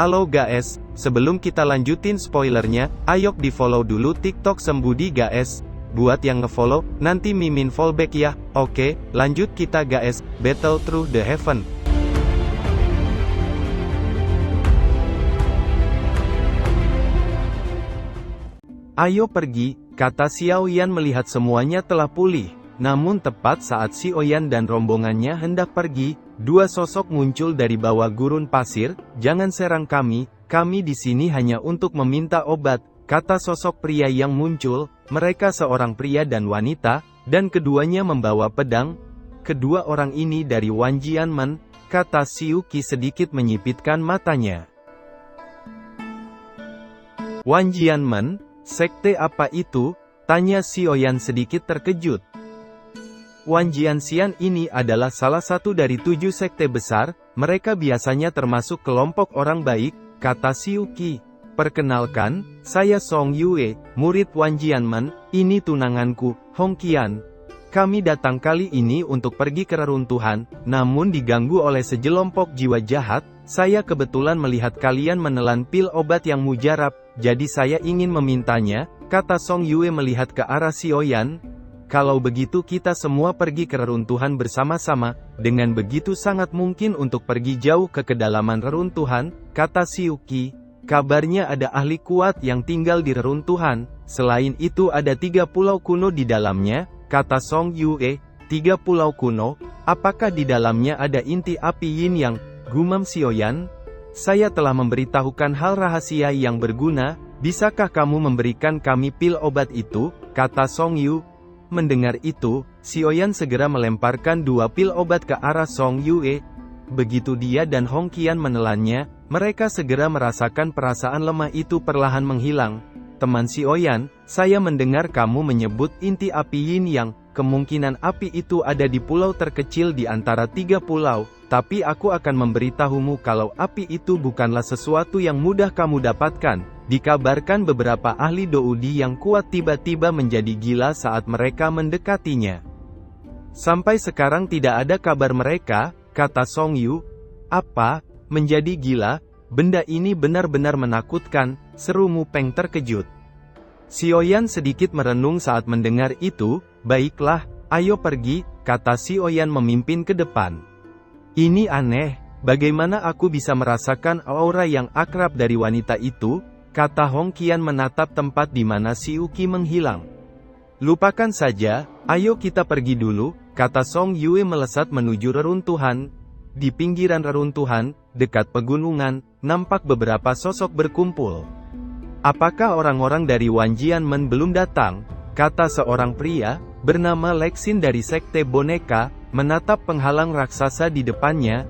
Halo guys, sebelum kita lanjutin spoilernya, ayo di follow dulu TikTok Sembudi guys. Buat yang ngefollow, nanti Mimin fallback ya. Oke, lanjut kita guys, Battle Through the Heaven. Ayo pergi, kata Xiao Yan melihat semuanya telah pulih. Namun tepat saat Xiao Yan dan rombongannya hendak pergi, dua sosok muncul dari bawah gurun pasir. Jangan serang kami di sini hanya untuk meminta obat, kata sosok pria yang muncul. Mereka seorang pria dan wanita, dan keduanya membawa pedang. Kedua orang ini dari Wan Jianmen, kata Xiu Qi sedikit menyipitkan matanya. Wan Jianmen, sekte apa itu? Tanya Xiao Yan sedikit terkejut. Wan Jianxian ini adalah salah satu dari 7 sekte besar, mereka biasanya termasuk kelompok orang baik, kata Xiu Qi. Perkenalkan, saya Song Yue, murid Wan Jianmen, ini tunanganku, Hong Qian. Kami datang kali ini untuk pergi ke reruntuhan, namun diganggu oleh sejelompok jiwa jahat. Saya kebetulan melihat kalian menelan pil obat yang mujarab, jadi saya ingin memintanya, kata Song Yue melihat ke arah Xiao Yan. Kalau begitu kita semua pergi ke reruntuhan bersama-sama, dengan begitu sangat mungkin untuk pergi jauh ke kedalaman reruntuhan, kata Xiu Qi. Kabarnya ada ahli kuat yang tinggal di reruntuhan, selain itu ada 3 pulau kuno di dalamnya, kata Song Yue. 3 pulau kuno, apakah di dalamnya ada inti api yin yang, gumam Xiao Yan? Saya telah memberitahukan hal rahasia yang berguna, bisakah kamu memberikan kami pil obat itu, kata Song Yu. Mendengar itu, Xiao Yan segera melemparkan 2 pil obat ke arah Song Yue. Begitu dia dan Hong Qian menelannya, mereka segera merasakan perasaan lemah itu perlahan menghilang. Teman Xiao Yan, saya mendengar kamu menyebut inti api yin yang, kemungkinan api itu ada di pulau terkecil di antara 3 pulau, tapi aku akan memberitahumu kalau api itu bukanlah sesuatu yang mudah kamu dapatkan. Dikabarkan beberapa ahli doudi yang kuat tiba-tiba menjadi gila saat mereka mendekatinya. Sampai sekarang tidak ada kabar mereka, kata Song Yu. Apa? Menjadi gila? Benda ini benar-benar menakutkan, seru Mu Peng terkejut. Xiao Yan sedikit merenung saat mendengar itu. Baiklah, ayo pergi, kata Xiao Yan memimpin ke depan. Ini aneh, bagaimana aku bisa merasakan aura yang akrab dari wanita itu? Kata Hong Qian menatap tempat di mana Xiu Qi menghilang. Lupakan saja, ayo kita pergi dulu, kata Song Yue melesat menuju reruntuhan. Di pinggiran reruntuhan, dekat pegunungan, nampak beberapa sosok berkumpul. Apakah orang-orang dari Wan Jianmen belum datang? Kata seorang pria, bernama Lexin dari sekte boneka, menatap penghalang raksasa di depannya.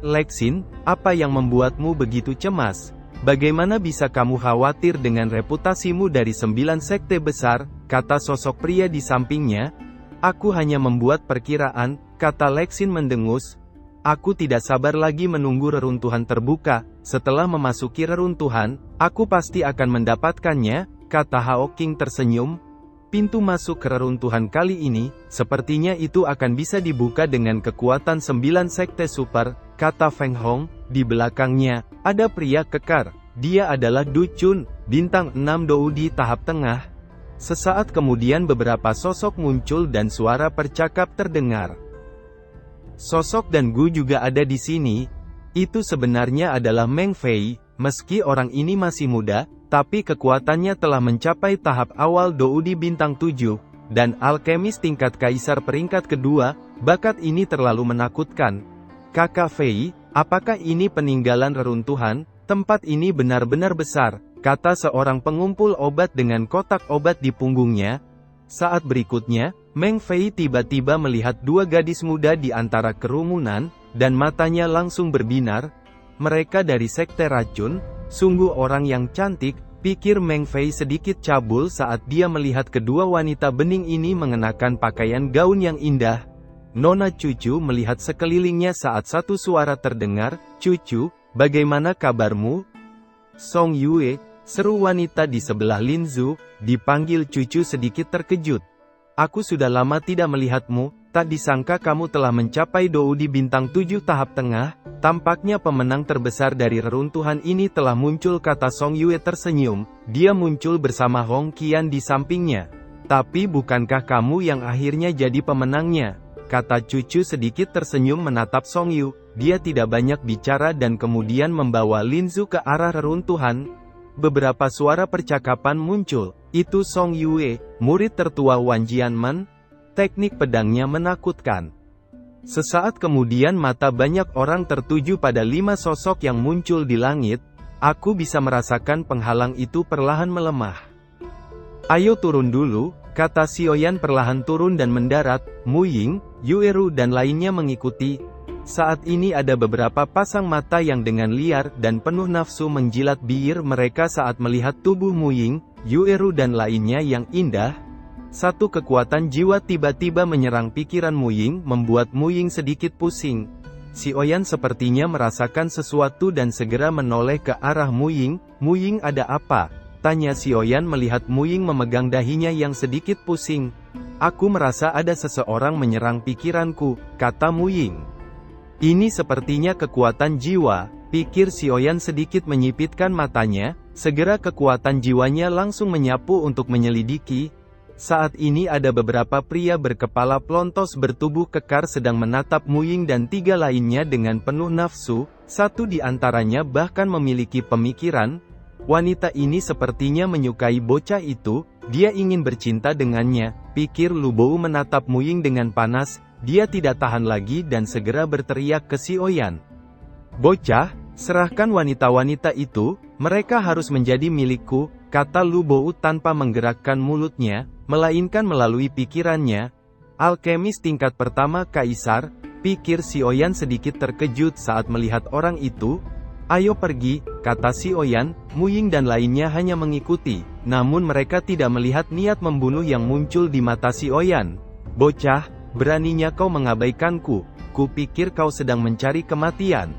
Lexin, apa yang membuatmu begitu cemas? Bagaimana bisa kamu khawatir dengan reputasimu dari 9 sekte besar, kata sosok pria di sampingnya. Aku hanya membuat perkiraan, kata Lexin mendengus. Aku tidak sabar lagi menunggu reruntuhan terbuka. Setelah memasuki reruntuhan, aku pasti akan mendapatkannya, kata Hao Qing tersenyum. Pintu masuk ke reruntuhan kali ini, sepertinya itu akan bisa dibuka dengan kekuatan 9 sekte super, kata Feng Hong. Di belakangnya, ada pria kekar. Dia adalah Du Chun, bintang 6 doudi tahap tengah. Sesaat kemudian beberapa sosok muncul dan suara percakap terdengar. Sosok dan Gu juga ada di sini. Itu sebenarnya adalah Meng Fei. Meski orang ini masih muda, tapi kekuatannya telah mencapai tahap awal doudi bintang 7, dan alkemis tingkat kaisar peringkat kedua. Bakat ini terlalu menakutkan. Kakak Fei, apakah ini peninggalan reruntuhan? Tempat ini benar-benar besar, kata seorang pengumpul obat dengan kotak obat di punggungnya. Saat berikutnya, Meng Fei tiba-tiba melihat 2 gadis muda di antara kerumunan, dan matanya langsung berbinar. Mereka dari sekte racun, sungguh orang yang cantik, pikir Meng Fei sedikit cabul saat dia melihat kedua wanita bening ini mengenakan pakaian gaun yang indah. Nona Cucu melihat sekelilingnya saat satu suara terdengar, Cucu, bagaimana kabarmu? Song Yue, seru wanita di sebelah Lin Zhu, dipanggil Cucu sedikit terkejut. Aku sudah lama tidak melihatmu, tak disangka kamu telah mencapai doudi bintang 7 tahap tengah. Tampaknya pemenang terbesar dari reruntuhan ini telah muncul, kata Song Yue tersenyum. Dia muncul bersama Hong Qian di sampingnya. Tapi bukankah kamu yang akhirnya jadi pemenangnya? Kata cucu sedikit tersenyum menatap Song Yu. Dia tidak banyak bicara dan kemudian membawa Linzu ke arah reruntuhan. Beberapa suara percakapan muncul. Itu Song Yue, murid tertua Wan Jianmen. Teknik pedangnya menakutkan. Sesaat kemudian mata banyak orang tertuju pada 5 sosok yang muncul di langit. Aku bisa merasakan penghalang itu perlahan melemah. Ayo turun dulu, kata Xiaoyan perlahan turun dan mendarat. Mu Ying, Yueru dan lainnya mengikuti. Saat ini ada beberapa pasang mata yang dengan liar dan penuh nafsu menjilat bibir mereka saat melihat tubuh Mu Ying, Yueru dan lainnya yang indah. Satu kekuatan jiwa tiba-tiba menyerang pikiran Mu Ying, membuat Mu Ying sedikit pusing. Xiaoyan sepertinya merasakan sesuatu dan segera menoleh ke arah Mu Ying. Mu Ying, ada apa? Tanya Xiaoyan melihat Mu Ying memegang dahinya yang sedikit pusing. Aku merasa ada seseorang menyerang pikiranku, kata Mu Ying. Ini sepertinya kekuatan jiwa, pikir Xiaoyan sedikit menyipitkan matanya. Segera kekuatan jiwanya langsung menyapu untuk menyelidiki. Saat ini ada beberapa pria berkepala plontos bertubuh kekar sedang menatap Mu Ying dan 3 lainnya dengan penuh nafsu. Satu di antaranya bahkan memiliki pemikiran. Wanita ini sepertinya menyukai bocah itu. Dia ingin bercinta dengannya, pikir Lu Bou menatap Mu Ying dengan panas. Dia tidak tahan lagi dan segera berteriak ke Xiaoyan. Bocah, serahkan wanita-wanita itu, mereka harus menjadi milikku, kata Lu Bou tanpa menggerakkan mulutnya, melainkan melalui pikirannya. Alkemis tingkat pertama Kaisar, pikir Xiaoyan sedikit terkejut saat melihat orang itu. Ayo pergi, kata Xiaoyan. Mu Ying dan lainnya hanya mengikuti, namun mereka tidak melihat niat membunuh yang muncul di mata Xiaoyan. Bocah, beraninya kau mengabaikanku, kupikir kau sedang mencari kematian.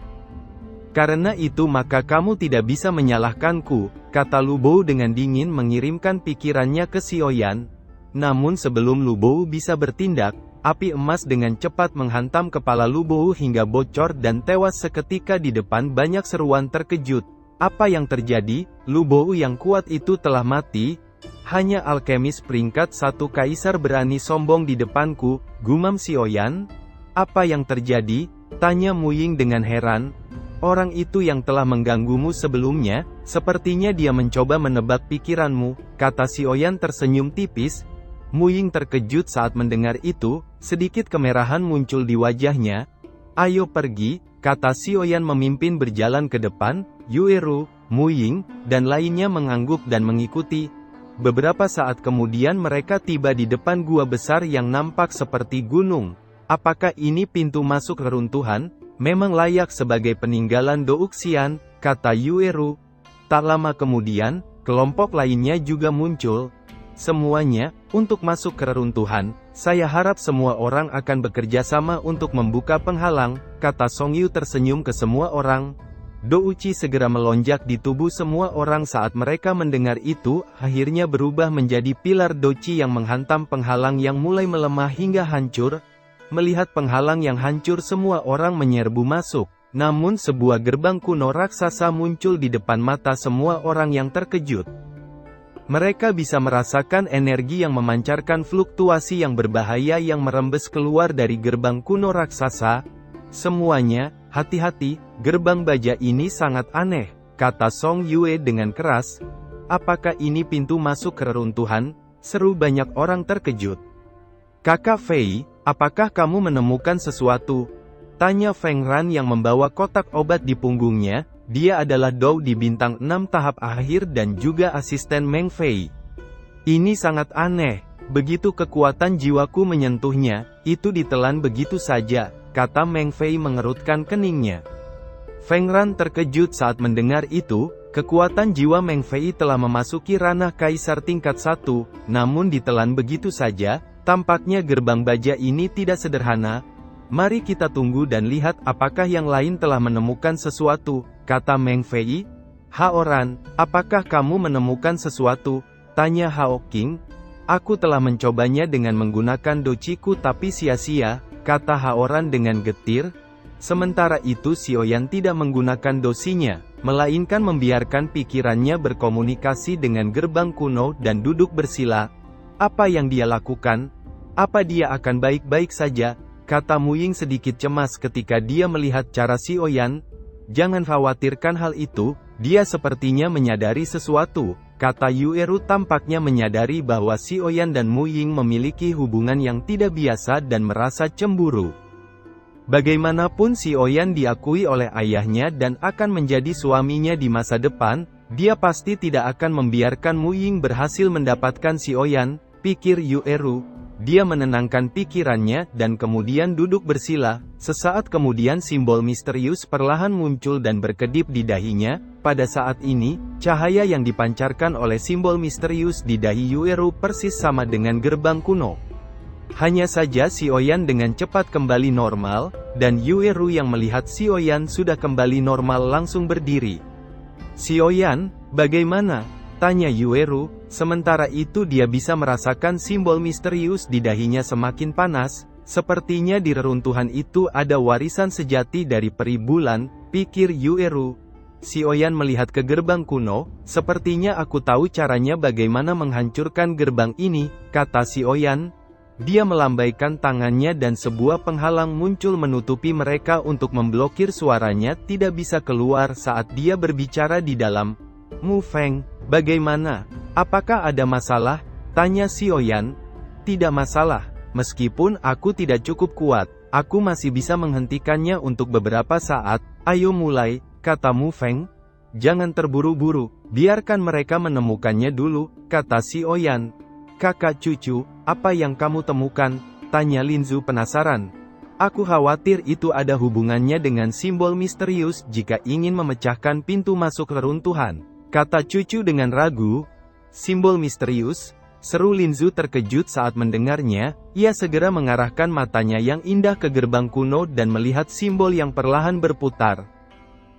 Karena itu maka kamu tidak bisa menyalahkanku, kata Lu Bou dengan dingin mengirimkan pikirannya ke Xiaoyan. Namun sebelum Lu Bou bisa bertindak, api emas dengan cepat menghantam kepala Lu Bou hingga bocor dan tewas seketika di depan banyak seruan terkejut. Apa yang terjadi? Lu Bou yang kuat itu telah mati? Hanya alkemis peringkat 1 Kaisar berani sombong di depanku, gumam Xiaoyan. Apa yang terjadi? Tanya Mu Ying dengan heran. Orang itu yang telah mengganggumu sebelumnya, sepertinya dia mencoba menebak pikiranmu, kata Xiaoyan tersenyum tipis. Mu Ying terkejut saat mendengar itu, sedikit kemerahan muncul di wajahnya. Ayo pergi, kata Xiaoyan memimpin berjalan ke depan. Yueru, Mu Ying, dan lainnya mengangguk dan mengikuti. Beberapa saat kemudian mereka tiba di depan gua besar yang nampak seperti gunung. Apakah ini pintu masuk reruntuhan? Memang layak sebagai peninggalan Douxian, kata Yueru. Tak lama kemudian, kelompok lainnya juga muncul. Semuanya, untuk masuk ke reruntuhan, saya harap semua orang akan bekerja sama untuk membuka penghalang, kata Song Yu tersenyum ke semua orang. Douci segera melonjak di tubuh semua orang saat mereka mendengar itu, akhirnya berubah menjadi pilar Douci yang menghantam penghalang yang mulai melemah hingga hancur. Melihat penghalang yang hancur semua orang menyerbu masuk. Namun sebuah gerbang kuno raksasa muncul di depan mata semua orang yang terkejut. Mereka bisa merasakan energi yang memancarkan fluktuasi yang berbahaya yang merembes keluar dari gerbang kuno raksasa. Semuanya, hati-hati, gerbang baja ini sangat aneh, kata Song Yue dengan keras. Apakah ini pintu masuk ke reruntuhan? Seru banyak orang terkejut. Kakak Fei, apakah kamu menemukan sesuatu? Tanya Feng Ran yang membawa kotak obat di punggungnya. Dia adalah Dou di bintang 6 tahap akhir dan juga asisten Meng Fei. Ini sangat aneh. Begitu kekuatan jiwaku menyentuhnya, itu ditelan begitu saja, kata Meng Fei mengerutkan keningnya. Feng Ran terkejut saat mendengar itu. Kekuatan jiwa Meng Fei telah memasuki ranah Kaisar tingkat 1, namun ditelan begitu saja. Tampaknya gerbang baja ini tidak sederhana. Mari kita tunggu dan lihat apakah yang lain telah menemukan sesuatu, kata Meng Fei. Haoran, apakah kamu menemukan sesuatu? Tanya Hao Qing. Aku telah mencobanya dengan menggunakan dociku tapi sia-sia, kata Haoran dengan getir. Sementara itu Xiaoyan tidak menggunakan dosinya, melainkan membiarkan pikirannya berkomunikasi dengan gerbang kuno dan duduk bersila. Apa yang dia lakukan? Apa dia akan baik-baik saja? Kata Mu Ying sedikit cemas ketika dia melihat cara Xiaoyan. Jangan khawatirkan hal itu, dia sepertinya menyadari sesuatu. Kata Yueru tampaknya menyadari bahwa Xiaoyan dan Mu Ying memiliki hubungan yang tidak biasa dan merasa cemburu. Bagaimanapun Xiaoyan diakui oleh ayahnya dan akan menjadi suaminya di masa depan, dia pasti tidak akan membiarkan Mu Ying berhasil mendapatkan Xiaoyan, pikir Yueru. Dia menenangkan pikirannya dan kemudian duduk bersila. Sesaat kemudian simbol misterius perlahan muncul dan berkedip di dahinya. Pada saat ini, cahaya yang dipancarkan oleh simbol misterius di dahi Yueru persis sama dengan gerbang kuno. Hanya saja Xiaoyan dengan cepat kembali normal, dan Yueru yang melihat Xiaoyan sudah kembali normal langsung berdiri. "Xiaoyan, bagaimana?" tanya Yueru. Sementara itu dia bisa merasakan simbol misterius di dahinya semakin panas. Sepertinya di reruntuhan itu ada warisan sejati dari peri bulan, pikir Yueru. Xiaoyan melihat ke gerbang kuno. "Sepertinya aku tahu caranya bagaimana menghancurkan gerbang ini," kata Xiaoyan. Dia melambaikan tangannya dan sebuah penghalang muncul menutupi mereka untuk memblokir suaranya tidak bisa keluar saat dia berbicara di dalam. "Mu Feng, bagaimana? Apakah ada masalah?" tanya Xiaoyan. "Tidak masalah. Meskipun aku tidak cukup kuat, aku masih bisa menghentikannya untuk beberapa saat. Ayo mulai," kata Mu Feng. "Jangan terburu-buru, biarkan mereka menemukannya dulu," kata Xiaoyan. "Kakak cucu, apa yang kamu temukan?" tanya Linzu penasaran. "Aku khawatir itu ada hubungannya dengan simbol misterius jika ingin memecahkan pintu masuk reruntuhan," kata cucu dengan ragu. "Simbol misterius?" seru Linzu terkejut saat mendengarnya. Ia segera mengarahkan matanya yang indah ke gerbang kuno dan melihat simbol yang perlahan berputar.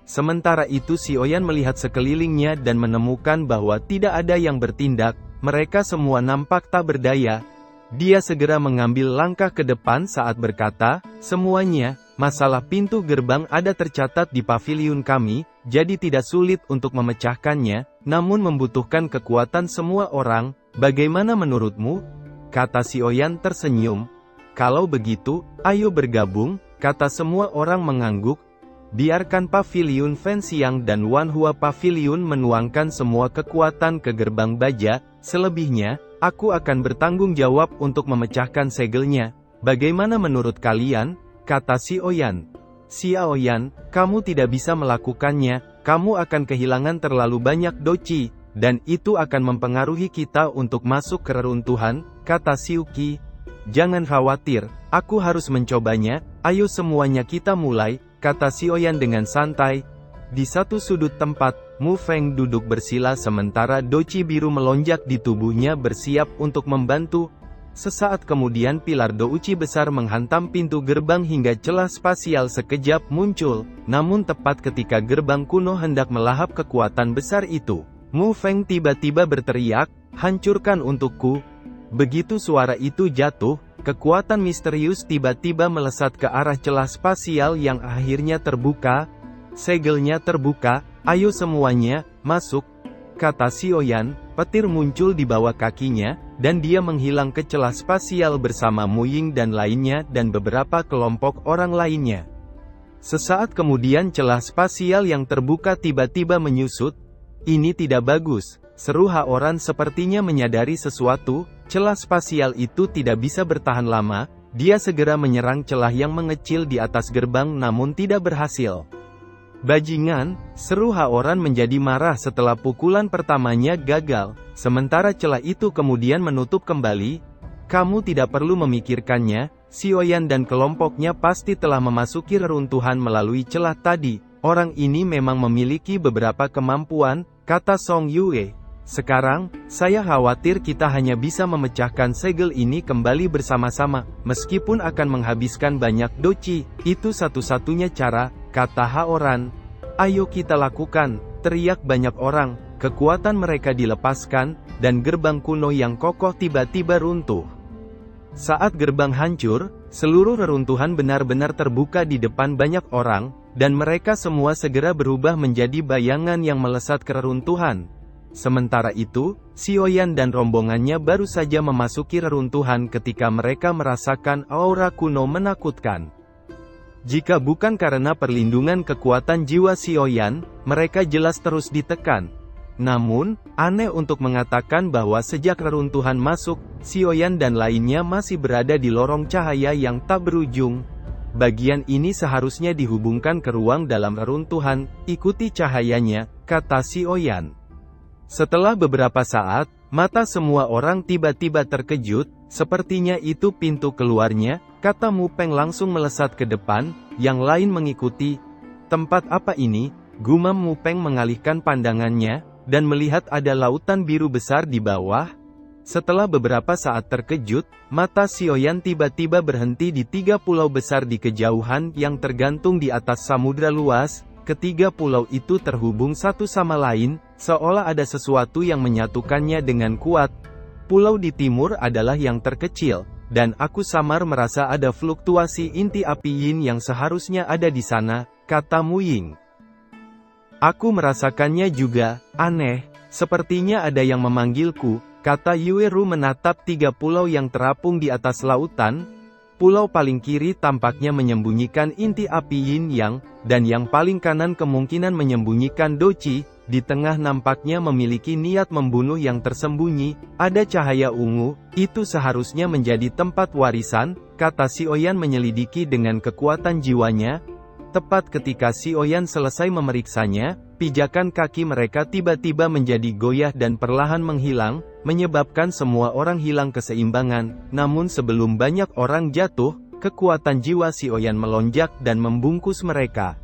Sementara itu Xiaoyan melihat sekelilingnya dan menemukan bahwa tidak ada yang bertindak. Mereka semua nampak tak berdaya. Dia segera mengambil langkah ke depan saat berkata, "Semuanya, masalah pintu gerbang ada tercatat di paviliun kami, jadi tidak sulit untuk memecahkannya, namun membutuhkan kekuatan semua orang. Bagaimana menurutmu?" kata Xiaoyan tersenyum. "Kalau begitu, ayo bergabung," kata semua orang mengangguk. Biarkan paviliun Fenxiang dan Wanhua Pavilion menuangkan semua kekuatan ke gerbang baja, selebihnya, aku akan bertanggung jawab untuk memecahkan segelnya. Bagaimana menurut kalian? Kata Xiaoyan. "Xiaoyan, kamu tidak bisa melakukannya, kamu akan kehilangan terlalu banyak doci, dan itu akan mempengaruhi kita untuk masuk ke reruntuhan," kata Xiuqi. "Jangan khawatir, aku harus mencobanya, ayo semuanya kita mulai," kata Xiaoyan dengan santai. Di satu sudut tempat, Mu Feng duduk bersila sementara doci biru melonjak di tubuhnya bersiap untuk membantu. Sesaat kemudian pilar douci besar menghantam pintu gerbang hingga celah spasial sekejap muncul. Namun tepat ketika gerbang kuno hendak melahap kekuatan besar itu, Mu Feng tiba-tiba berteriak, "Hancurkan untukku!" Begitu suara itu jatuh, kekuatan misterius tiba-tiba melesat ke arah celah spasial yang akhirnya terbuka. "Segelnya terbuka, ayo semuanya, masuk," kata Xiaoyan. Petir muncul di bawah kakinya, dan dia menghilang ke celah spasial bersama Mu Ying dan lainnya dan beberapa kelompok orang lainnya. Sesaat kemudian celah spasial yang terbuka tiba-tiba menyusut. "Ini tidak bagus," seru Haoran sepertinya menyadari sesuatu. Celah spasial itu tidak bisa bertahan lama. Dia segera menyerang celah yang mengecil di atas gerbang namun tidak berhasil. "Bajingan," seru Haoran menjadi marah setelah pukulan pertamanya gagal. Sementara celah itu kemudian menutup kembali. "Kamu tidak perlu memikirkannya, Xiaoyan dan kelompoknya pasti telah memasuki reruntuhan melalui celah tadi. Orang ini memang memiliki beberapa kemampuan," kata Song Yue. "Sekarang, saya khawatir kita hanya bisa memecahkan segel ini kembali bersama-sama, meskipun akan menghabiskan banyak doci. Itu satu-satunya cara," kata Haoran. "Ayo kita lakukan," teriak banyak orang. Kekuatan mereka dilepaskan, dan gerbang kuno yang kokoh tiba-tiba runtuh. Saat gerbang hancur, Seluruh reruntuhan benar-benar terbuka di depan banyak orang, dan mereka semua segera berubah menjadi bayangan yang melesat ke reruntuhan. Sementara itu, Xiaoyan dan rombongannya baru saja memasuki reruntuhan ketika mereka merasakan aura kuno menakutkan. Jika bukan karena perlindungan kekuatan jiwa Xiaoyan, mereka jelas terus ditekan. Namun, aneh untuk mengatakan bahwa sejak reruntuhan masuk, Xiaoyan dan lainnya masih berada di lorong cahaya yang tak berujung. Bagian ini seharusnya dihubungkan ke ruang dalam reruntuhan, ikuti cahayanya, kata Xiaoyan. Setelah beberapa saat, mata semua orang tiba-tiba terkejut, sepertinya itu pintu keluarnya, kata Mu Peng langsung melesat ke depan, yang lain mengikuti. Tempat apa ini? Gumam Mu Peng mengalihkan pandangannya, dan melihat ada lautan biru besar di bawah. Setelah beberapa saat terkejut, mata Xiaoyan tiba-tiba berhenti di 3 pulau besar di kejauhan yang tergantung di atas samudra luas. Ketiga pulau itu terhubung satu sama lain, seolah ada sesuatu yang menyatukannya dengan kuat. Pulau di timur adalah yang terkecil, dan aku samar merasa ada fluktuasi inti api yin yang seharusnya ada di sana, kata Mu Ying. Aku merasakannya juga, aneh, sepertinya ada yang memanggilku, kata Yueru menatap 3 pulau yang terapung di atas lautan. Pulau paling kiri tampaknya menyembunyikan inti api yin yang, dan yang paling kanan kemungkinan menyembunyikan doci, di tengah nampaknya memiliki niat membunuh yang tersembunyi, ada cahaya ungu, itu seharusnya menjadi tempat warisan, kata Xiaoyan menyelidiki dengan kekuatan jiwanya. Tepat ketika Xiaoyan selesai memeriksanya, pijakan kaki mereka tiba-tiba menjadi goyah dan perlahan menghilang, menyebabkan semua orang hilang keseimbangan. Namun sebelum banyak orang jatuh, kekuatan jiwa Xiaoyan melonjak dan membungkus mereka.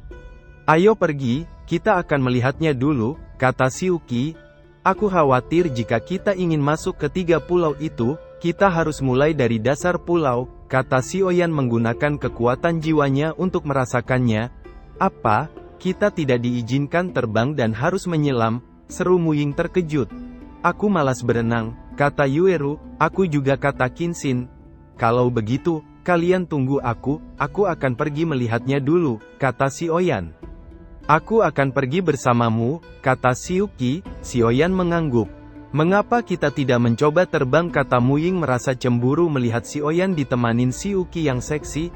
Ayo pergi, kita akan melihatnya dulu, kata Xiuqi. Aku khawatir jika kita ingin masuk ke 3 pulau itu, kita harus mulai dari dasar pulau, kata Xiaoyan menggunakan kekuatan jiwanya untuk merasakannya. Apa? Kita tidak diizinkan terbang dan harus menyelam, seru Mu Ying terkejut. Aku malas berenang, kata Yueru, aku juga kata Qinxin. Kalau begitu, kalian tunggu aku akan pergi melihatnya dulu, kata Xiaoyan. Aku akan pergi bersamamu, kata Xiuqi. Xiaoyan mengangguk. Mengapa kita tidak mencoba terbang, kata Mu Ying merasa cemburu melihat Xiaoyan ditemanin Xiuqi yang seksi.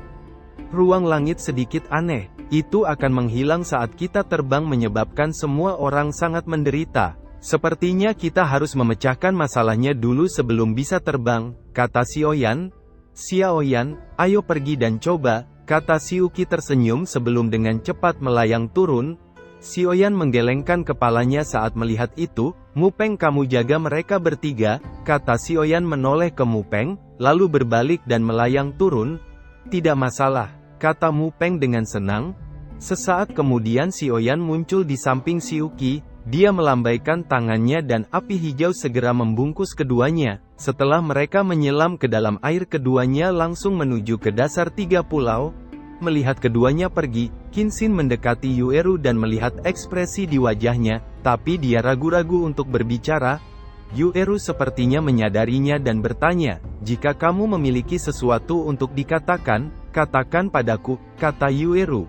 Ruang langit sedikit aneh, itu akan menghilang saat kita terbang menyebabkan semua orang sangat menderita. Sepertinya kita harus memecahkan masalahnya dulu sebelum bisa terbang, kata Xiaoyan. Xiaoyan, ayo pergi dan coba, kata Xiuqi tersenyum sebelum dengan cepat melayang turun. Xiaoyan menggelengkan kepalanya saat melihat itu. Mu Peng, kamu jaga mereka bertiga, kata Xiaoyan menoleh ke Mu Peng, lalu berbalik dan melayang turun. Tidak masalah, kata Mu Peng dengan senang. Sesaat kemudian Xiaoyan muncul di samping Xiuqi, dia melambaikan tangannya dan api hijau segera membungkus keduanya. Setelah mereka menyelam ke dalam air, keduanya langsung menuju ke dasar 3 pulau. Melihat keduanya pergi, Qinxin mendekati Yueru dan melihat ekspresi di wajahnya, tapi dia ragu-ragu untuk berbicara. Yueru sepertinya menyadarinya dan bertanya, jika kamu memiliki sesuatu untuk dikatakan, katakan padaku, kata Yueru.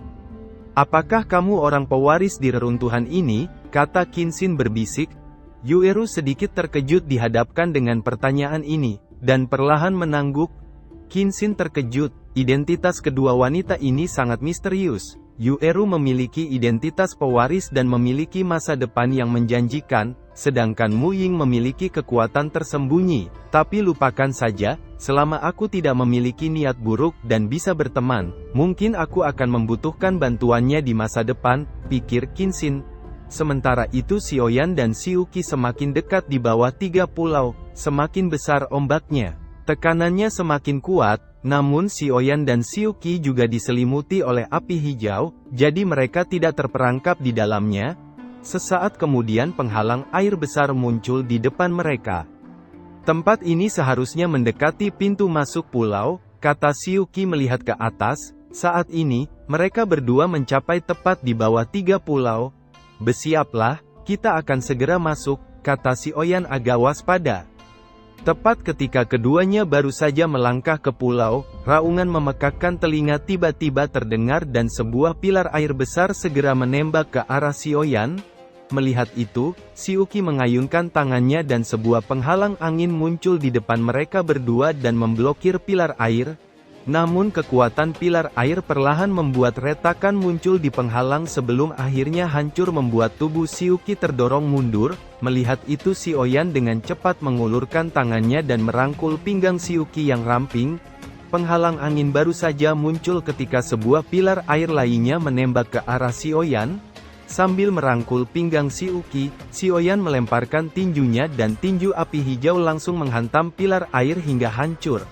Apakah kamu orang pewaris di reruntuhan ini, kata Qinxin berbisik. Yueru sedikit terkejut dihadapkan dengan pertanyaan ini, dan perlahan menangguk. Qinxin terkejut, identitas kedua wanita ini sangat misterius. Yueru memiliki identitas pewaris dan memiliki masa depan yang menjanjikan, sedangkan Mu Ying memiliki kekuatan tersembunyi. Tapi lupakan saja, selama aku tidak memiliki niat buruk dan bisa berteman, mungkin aku akan membutuhkan bantuannya di masa depan, pikir Qinxin. Sementara itu Xiaoyan dan Xiuqi semakin dekat di bawah 3 pulau, semakin besar ombaknya. Tekanannya semakin kuat, namun Xiaoyan dan Xiuqi juga diselimuti oleh api hijau, jadi mereka tidak terperangkap di dalamnya. Sesaat kemudian penghalang air besar muncul di depan mereka. Tempat ini seharusnya mendekati pintu masuk pulau, kata Xiuqi melihat ke atas. Saat ini, mereka berdua mencapai tepat di bawah 3 pulau. Bersiaplah, kita akan segera masuk, kata Xiaoyan agak waspada. Tepat ketika keduanya baru saja melangkah ke pulau, raungan memekakkan telinga tiba-tiba terdengar dan sebuah pilar air besar segera menembak ke arah Sioyan. Melihat itu, si Uki mengayunkan tangannya dan sebuah penghalang angin muncul di depan mereka berdua dan memblokir pilar air. Namun kekuatan pilar air perlahan membuat retakan muncul di penghalang sebelum akhirnya hancur membuat tubuh si Uki terdorong mundur. Melihat itu si Oyan dengan cepat mengulurkan tangannya dan merangkul pinggang si Uki yang ramping. Penghalang angin baru saja muncul ketika sebuah pilar air lainnya menembak ke arah si Oyan. Sambil merangkul pinggang si Uki, si Oyan melemparkan tinjunya dan tinju api hijau langsung menghantam pilar air hingga hancur.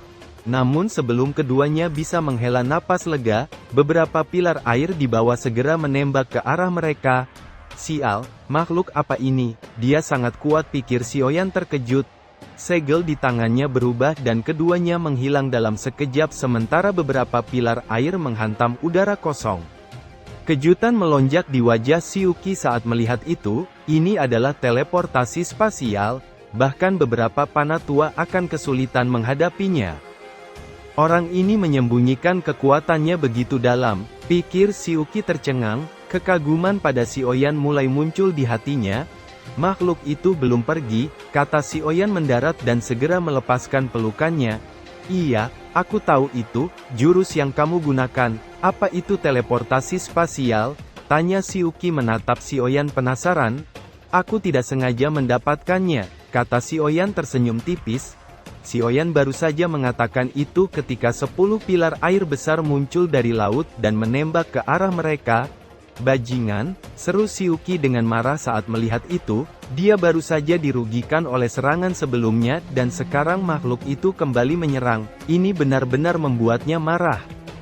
Namun sebelum keduanya bisa menghela napas lega, beberapa pilar air di bawah segera menembak ke arah mereka. Sial, makhluk apa ini? Dia sangat kuat, pikir si Oyan terkejut. Segel di tangannya berubah dan keduanya menghilang dalam sekejap sementara beberapa pilar air menghantam udara kosong. Kejutan melonjak di wajah si Uki saat melihat itu. Ini adalah teleportasi spasial, bahkan beberapa panatua akan kesulitan menghadapinya. Orang ini menyembunyikan kekuatannya begitu dalam, pikir si Uki tercengang. Kekaguman pada si Oyan mulai muncul di hatinya. Makhluk itu belum pergi, kata si Oyan mendarat dan segera melepaskan pelukannya. Iya, aku tahu itu, jurus yang kamu gunakan. Apa itu teleportasi spasial? Tanya si Uki menatap si Oyan penasaran. Aku tidak sengaja mendapatkannya, kata si Oyan tersenyum tipis. Si Oyan baru saja mengatakan itu ketika 10 pilar air besar muncul dari laut dan menembak ke arah mereka. Bajingan, seru si Uki dengan marah saat melihat itu. Dia baru saja dirugikan oleh serangan sebelumnya dan sekarang makhluk itu kembali menyerang. Ini benar-benar membuatnya marah.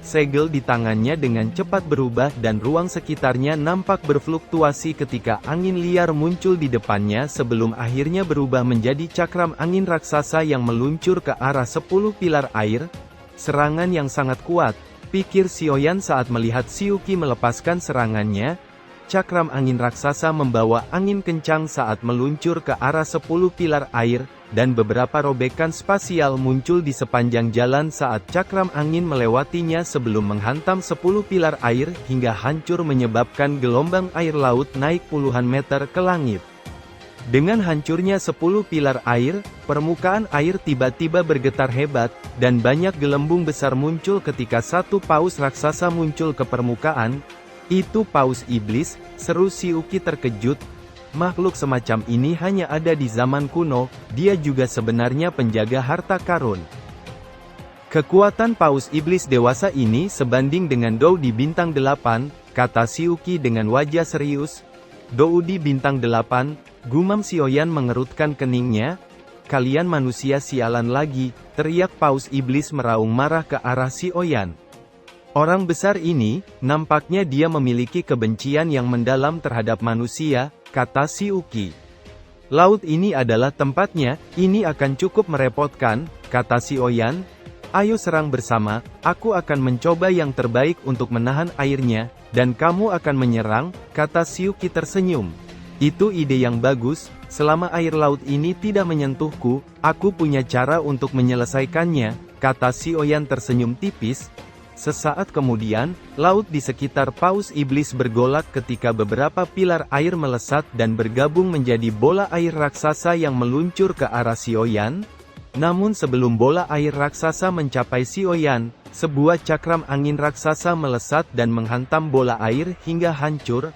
Segel di tangannya dengan cepat berubah dan ruang sekitarnya nampak berfluktuasi ketika angin liar muncul di depannya sebelum akhirnya berubah menjadi cakram angin raksasa yang meluncur ke arah 10 pilar air. Serangan yang sangat kuat, pikir si Oyan saat melihat si Uki melepaskan serangannya. Cakram angin raksasa membawa angin kencang saat meluncur ke arah 10 pilar air, dan beberapa robekan spasial muncul di sepanjang jalan saat cakram angin melewatinya sebelum menghantam 10 pilar air hingga hancur menyebabkan gelombang air laut naik puluhan meter ke langit. Dengan hancurnya 10 pilar air, permukaan air tiba-tiba bergetar hebat, dan banyak gelembung besar muncul ketika satu paus raksasa muncul ke permukaan. Itu paus iblis, seru si Uki terkejut. Makhluk semacam ini hanya ada di zaman kuno, dia juga sebenarnya penjaga harta karun. Kekuatan paus iblis dewasa ini sebanding dengan Dou di bintang 8, kata si Uki dengan wajah serius. Dou di bintang 8, gumam si Oyan mengerutkan keningnya. Kalian manusia sialan lagi, teriak paus iblis meraung marah ke arah si Oyan. Orang besar ini, nampaknya dia memiliki kebencian yang mendalam terhadap manusia, kata si Uki. Laut ini adalah tempatnya, ini akan cukup merepotkan, kata si Oyan. Ayo serang bersama, aku akan mencoba yang terbaik untuk menahan airnya, dan kamu akan menyerang, kata si Uki tersenyum. Itu ide yang bagus, selama air laut ini tidak menyentuhku, aku punya cara untuk menyelesaikannya, kata si Oyan tersenyum tipis. Sesaat kemudian, laut di sekitar paus iblis bergolak ketika beberapa pilar air melesat dan bergabung menjadi bola air raksasa yang meluncur ke arah si Oyan. Namun sebelum bola air raksasa mencapai si Oyan, sebuah cakram angin raksasa melesat dan menghantam bola air hingga hancur.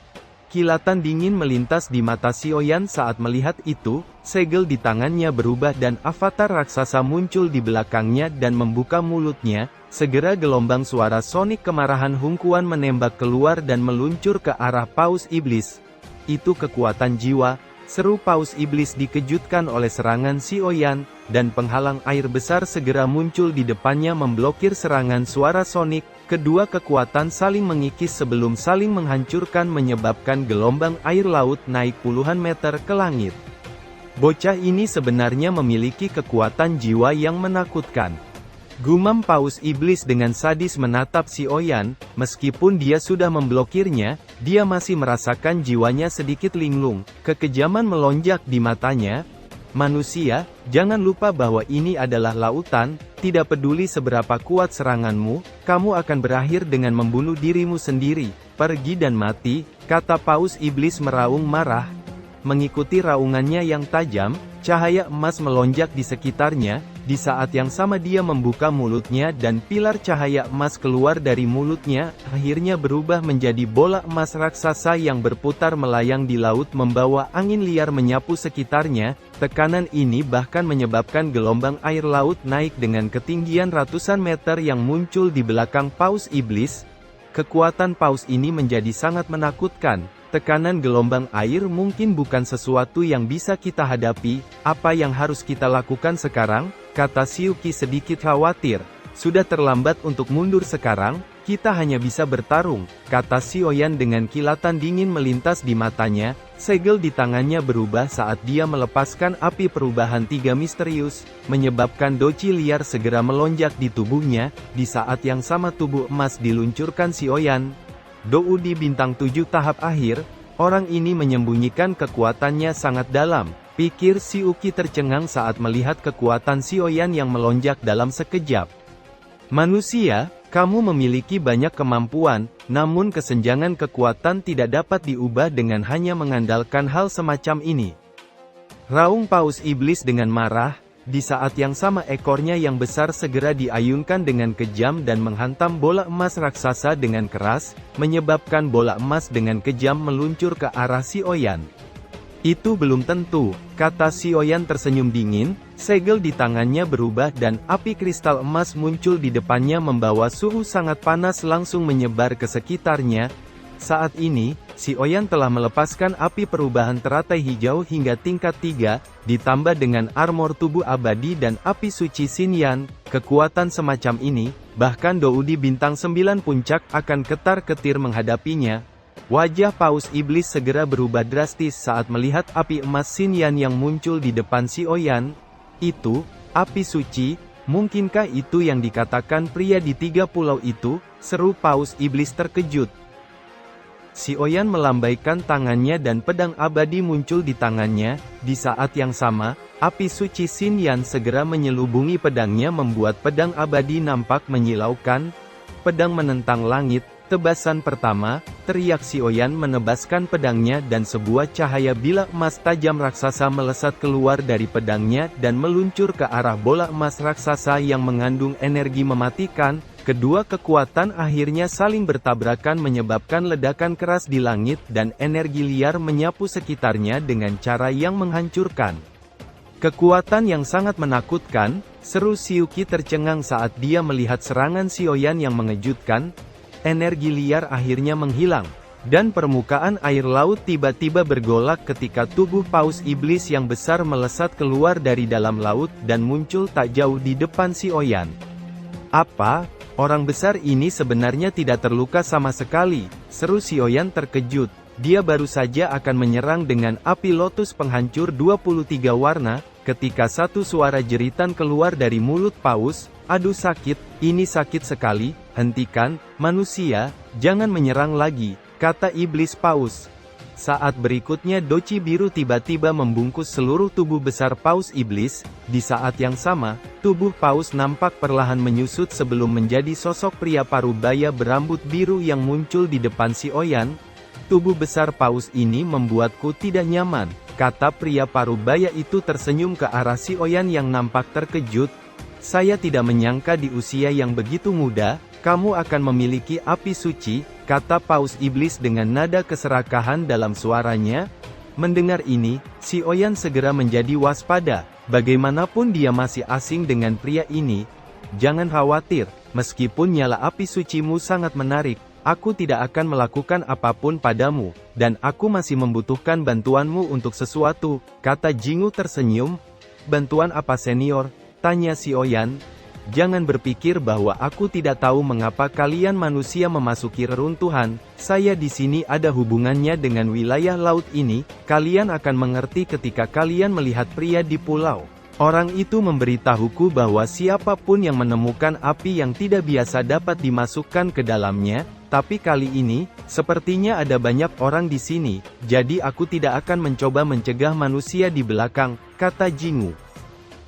Kilatan dingin melintas di mata si Oyan saat melihat itu. Segel di tangannya berubah dan avatar raksasa muncul di belakangnya dan membuka mulutnya. Segera gelombang suara sonik kemarahan Hungkuan menembak keluar dan meluncur ke arah paus iblis. Itu kekuatan jiwa, seru paus iblis dikejutkan oleh serangan si Oyan, dan penghalang air besar segera muncul di depannya memblokir serangan suara sonik. Kedua kekuatan saling mengikis sebelum saling menghancurkan menyebabkan gelombang air laut naik puluhan meter ke langit. Bocah ini sebenarnya memiliki kekuatan jiwa yang menakutkan. Gumam paus iblis dengan sadis menatap si Oyan. Meskipun dia sudah memblokirnya, dia masih merasakan jiwanya sedikit linglung. Kekejaman melonjak di matanya. Manusia, jangan lupa bahwa ini adalah lautan, tidak peduli seberapa kuat seranganmu, kamu akan berakhir dengan membunuh dirimu sendiri. Pergi dan mati, kata Paus Iblis meraung marah. Mengikuti raungannya yang tajam, cahaya emas melonjak di sekitarnya. Di saat yang sama dia membuka mulutnya dan pilar cahaya emas keluar dari mulutnya, akhirnya berubah menjadi bola emas raksasa yang berputar melayang di laut membawa angin liar menyapu sekitarnya. Tekanan ini bahkan menyebabkan gelombang air laut naik dengan ketinggian ratusan meter yang muncul di belakang Paus Iblis. Kekuatan paus ini menjadi sangat menakutkan. Tekanan gelombang air mungkin bukan sesuatu yang bisa kita hadapi. Apa yang harus kita lakukan sekarang? Kata Xiuqi sedikit khawatir. Sudah terlambat untuk mundur sekarang, kita hanya bisa bertarung, kata Xiaoyan dengan kilatan dingin melintas di matanya. Segel di tangannya berubah saat dia melepaskan api perubahan tiga misterius, menyebabkan doci liar segera melonjak di tubuhnya. Di saat yang sama tubuh emas diluncurkan Xiaoyan. Dou di bintang 7 tahap akhir, orang ini menyembunyikan kekuatannya sangat dalam. Pikir Xiuqi tercengang saat melihat kekuatan Xiaoyan yang melonjak dalam sekejap. Manusia, kamu memiliki banyak kemampuan, namun kesenjangan kekuatan tidak dapat diubah dengan hanya mengandalkan hal semacam ini. Raung Paus Iblis dengan marah. Di saat yang sama ekornya yang besar segera diayunkan dengan kejam dan menghantam bola emas raksasa dengan keras, menyebabkan bola emas dengan kejam meluncur ke arah Xiaoyan. Itu belum tentu, kata Xiaoyan tersenyum dingin. Segel di tangannya berubah dan api kristal emas muncul di depannya membawa suhu sangat panas langsung menyebar ke sekitarnya. Saat ini, Xiaoyan telah melepaskan api perubahan teratai hijau hingga tingkat 3, ditambah dengan armor tubuh abadi dan api suci Xinyan. Kekuatan semacam ini, bahkan Dou di bintang 9 puncak akan ketar-ketir menghadapinya. Wajah Paus Iblis segera berubah drastis saat melihat api emas Xinyan yang muncul di depan Xiaoyan. Itu, api suci, mungkinkah itu yang dikatakan pria di 3 pulau itu? Seru Paus Iblis terkejut. Xiaoyan melambaikan tangannya dan pedang abadi muncul di tangannya. Di saat yang sama, api suci Xinyan segera menyelubungi pedangnya membuat pedang abadi nampak menyilaukan. Pedang menentang langit. Tebasan pertama, teriak Xiaoyan menebaskan pedangnya dan sebuah cahaya bilah emas tajam raksasa melesat keluar dari pedangnya dan meluncur ke arah bola emas raksasa yang mengandung energi mematikan. Kedua kekuatan akhirnya saling bertabrakan menyebabkan ledakan keras di langit dan energi liar menyapu sekitarnya dengan cara yang menghancurkan. Kekuatan yang sangat menakutkan, seru Xiuqi tercengang saat dia melihat serangan Xiaoyan yang mengejutkan. Energi liar akhirnya menghilang, dan permukaan air laut tiba-tiba bergolak ketika tubuh Paus Iblis yang besar melesat keluar dari dalam laut dan muncul tak jauh di depan Xiaoyan. Apa? Orang besar ini sebenarnya tidak terluka sama sekali, seru Xiaoyan terkejut. Dia baru saja akan menyerang dengan api lotus penghancur 23 warna, ketika satu suara jeritan keluar dari mulut Paus. Aduh sakit, ini sakit sekali, hentikan, manusia, jangan menyerang lagi, kata Iblis Paus. Saat berikutnya doci biru tiba-tiba membungkus seluruh tubuh besar Paus Iblis. Di saat yang sama, tubuh Paus nampak perlahan menyusut sebelum menjadi sosok pria parubaya berambut biru yang muncul di depan Xiaoyan. Tubuh besar Paus ini membuatku tidak nyaman, kata pria parubaya itu tersenyum ke arah Xiaoyan yang nampak terkejut. Saya tidak menyangka di usia yang begitu muda, kamu akan memiliki api suci, kata Paus Iblis dengan nada keserakahan dalam suaranya. Mendengar ini, Xiaoyan segera menjadi waspada. Bagaimanapun dia masih asing dengan pria ini. Jangan khawatir, meskipun nyala api sucimu sangat menarik, aku tidak akan melakukan apapun padamu, dan aku masih membutuhkan bantuanmu untuk sesuatu, kata Jingu tersenyum. Bantuan apa senior? Tanya Xiaoyan. Jangan berpikir bahwa aku tidak tahu mengapa kalian manusia memasuki reruntuhan. Saya di sini ada hubungannya dengan wilayah laut ini. Kalian akan mengerti ketika kalian melihat pria di pulau. Orang itu memberitahuku bahwa siapapun yang menemukan api yang tidak biasa dapat dimasukkan ke dalamnya. Tapi kali ini, sepertinya ada banyak orang di sini, jadi aku tidak akan mencoba mencegah manusia di belakang, kata Jingu.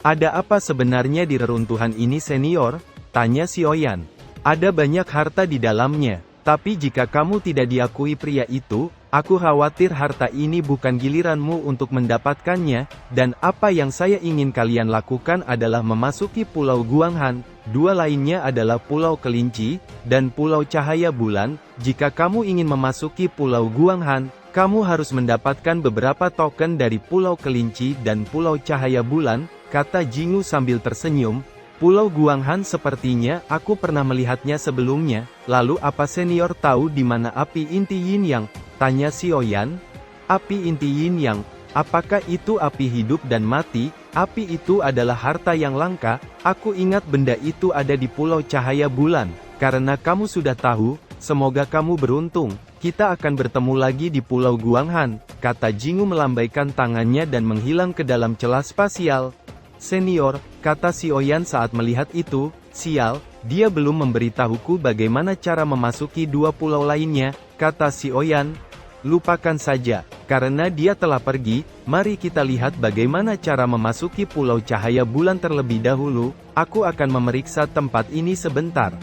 Ada apa sebenarnya di reruntuhan ini senior? Tanya Sioyan. Ada banyak harta di dalamnya, tapi jika kamu tidak diakui pria itu, aku khawatir harta ini bukan giliranmu untuk mendapatkannya, dan apa yang saya ingin kalian lakukan adalah memasuki Pulau Guanghan. Dua lainnya adalah Pulau Kelinci, dan Pulau Cahaya Bulan. Jika kamu ingin memasuki Pulau Guanghan, kamu harus mendapatkan beberapa token dari Pulau Kelinci dan Pulau Cahaya Bulan, kata Jingu sambil tersenyum. Pulau Guanghan sepertinya aku pernah melihatnya sebelumnya, lalu apa senior tahu di mana api inti Yin Yang? Tanya Sioyan. Api inti Yin Yang, apakah itu api hidup dan mati? Api itu adalah harta yang langka, aku ingat benda itu ada di Pulau Cahaya Bulan. Karena kamu sudah tahu, semoga kamu beruntung, kita akan bertemu lagi di Pulau Guanghan, kata Jingu melambaikan tangannya dan menghilang ke dalam celah spasial. Senior, kata Sioyan saat melihat itu, sial, dia belum memberitahuku bagaimana cara memasuki dua pulau lainnya, kata Sioyan. Lupakan saja, karena dia telah pergi, mari kita lihat bagaimana cara memasuki Pulau Cahaya Bulan terlebih dahulu, aku akan memeriksa tempat ini sebentar.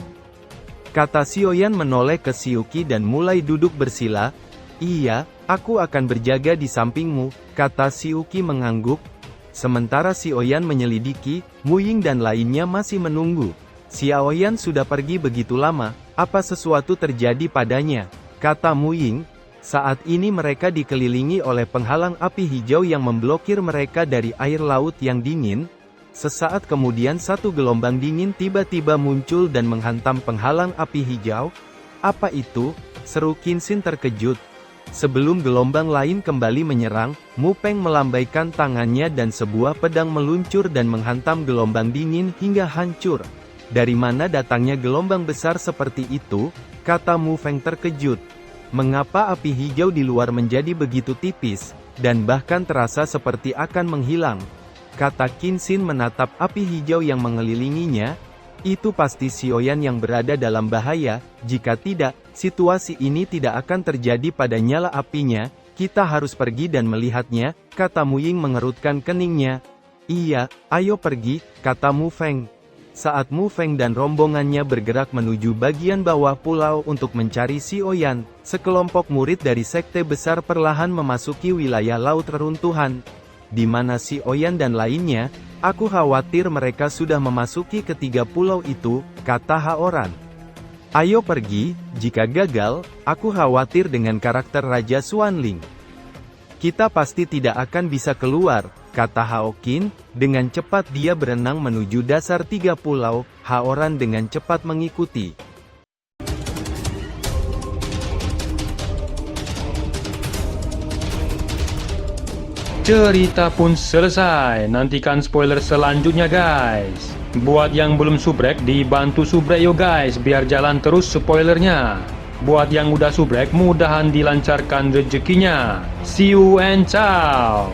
Kata Sioyan menoleh ke Siuki dan mulai duduk bersila. Iya, aku akan berjaga di sampingmu, kata Siuki mengangguk. Sementara Sioyan menyelidiki, Mu Ying dan lainnya masih menunggu. Xiaoyan sudah pergi begitu lama, apa sesuatu terjadi padanya? Kata Mu Ying. Saat ini mereka dikelilingi oleh penghalang api hijau yang memblokir mereka dari air laut yang dingin. Sesaat kemudian satu gelombang dingin tiba-tiba muncul dan menghantam penghalang api hijau. Apa itu? Seru Qinxin terkejut. Sebelum gelombang lain kembali menyerang, Mu Peng melambaikan tangannya dan sebuah pedang meluncur dan menghantam gelombang dingin hingga hancur. Dari mana datangnya gelombang besar seperti itu? Kata Mu Feng terkejut. Mengapa api hijau di luar menjadi begitu tipis, dan bahkan terasa seperti akan menghilang? Kata Qinxin menatap api hijau yang mengelilinginya. Itu pasti Sioyan yang berada dalam bahaya, jika tidak, situasi ini tidak akan terjadi pada nyala apinya, kita harus pergi dan melihatnya, kata Mu Ying mengerutkan keningnya. Iya, ayo pergi, kata Mu Feng. Saat Mu Feng dan rombongannya bergerak menuju bagian bawah pulau untuk mencari Sioyan, sekelompok murid dari sekte besar perlahan memasuki wilayah laut reruntuhan. Di mana Sioyan dan lainnya? Aku khawatir mereka sudah memasuki ketiga pulau itu, kata Haoran. Ayo pergi, jika gagal, aku khawatir dengan karakter Raja Xuanling. Kita pasti tidak akan bisa keluar, kata Haokin. Dengan cepat dia berenang menuju dasar tiga pulau, Haoran dengan cepat mengikuti. Cerita pun selesai, nantikan spoiler selanjutnya guys. Buat yang belum subrek, dibantu subrek yo guys, biar jalan terus spoilernya. Buat yang udah subrek, mudahan dilancarkan rezekinya. See you and ciao.